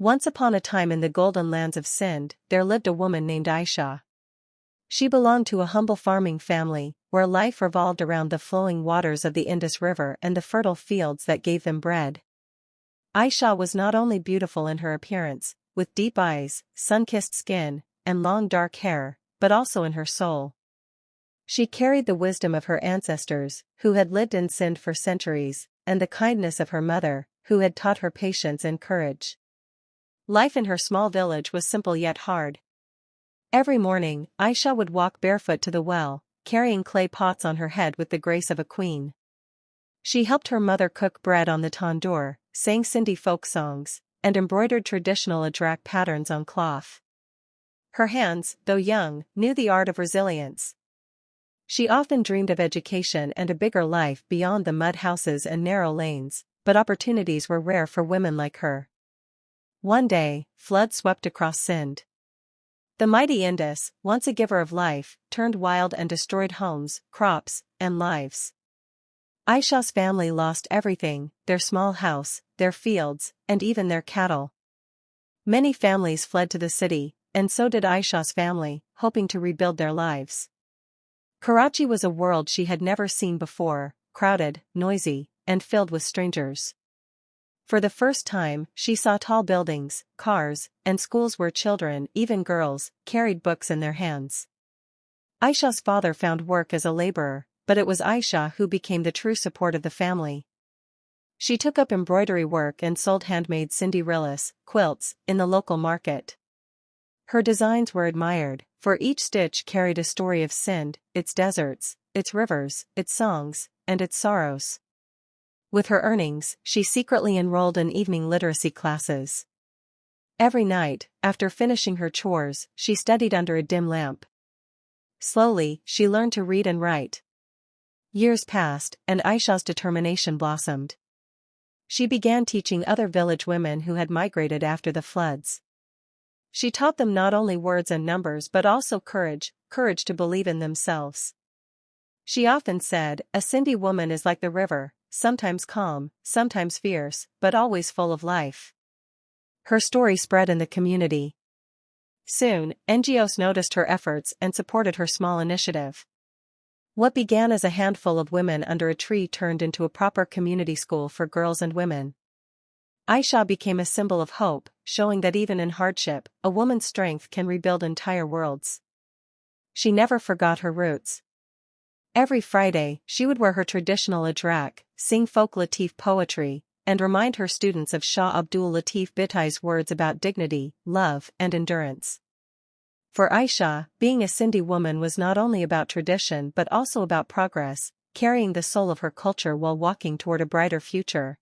Once upon a time in the golden lands of Sindh, there lived a woman named Aisha. She belonged to a humble farming family, where life revolved around the flowing waters of the Indus River and the fertile fields that gave them bread. Aisha was not only beautiful in her appearance, with deep eyes, sun-kissed skin, and long dark hair, but also in her soul. She carried the wisdom of her ancestors, who had lived in Sindh for centuries, and the kindness of her mother, who had taught her patience and courage. Life in her small village was simple yet hard. Every morning, Aisha would walk barefoot to the well, carrying clay pots on her head with the grace of a queen. She helped her mother cook bread on the tandoor, sang Sindhi folk songs, and embroidered traditional ajrak patterns on cloth. Her hands, though young, knew the art of resilience. She often dreamed of education and a bigger life beyond the mud houses and narrow lanes, but opportunities were rare for women like her. One day, floods swept across Sindh. The mighty Indus, once a giver of life, turned wild and destroyed homes, crops, and lives. Aisha's family lost everything: their small house, their fields, and even their cattle. Many families fled to the city, and so did Aisha's family, hoping to rebuild their lives. Karachi was a world she had never seen before, crowded, noisy, and filled with strangers. For the first time, she saw tall buildings, cars, and schools where children, even girls, carried books in their hands. Aisha's father found work as a laborer, but it was Aisha who became the true support of the family. She took up embroidery work and sold handmade Sindhi rillis, quilts, in the local market. Her designs were admired, for each stitch carried a story of Sindh, its deserts, its rivers, its songs, and its sorrows. With her earnings, she secretly enrolled in evening literacy classes. Every night, after finishing her chores, she studied under a dim lamp. Slowly, she learned to read and write. Years passed, and Aisha's determination blossomed. She began teaching other village women who had migrated after the floods. She taught them not only words and numbers but also courage to believe in themselves. She often said, "A Sindhi woman is like the river, sometimes calm, sometimes fierce, but always full of life." Her story spread in the community. Soon, NGOs noticed her efforts and supported her small initiative. What began as a handful of women under a tree turned into a proper community school for girls and women. Aisha became a symbol of hope, showing that even in hardship, a woman's strength can rebuild entire worlds. She never forgot her roots. Every Friday, she would wear her traditional ajrak, sing folk Latif poetry, and remind her students of Shah Abdul Latif Bhitai's words about dignity, love, and endurance. For Aisha, being a Sindhi woman was not only about tradition but also about progress, carrying the soul of her culture while walking toward a brighter future.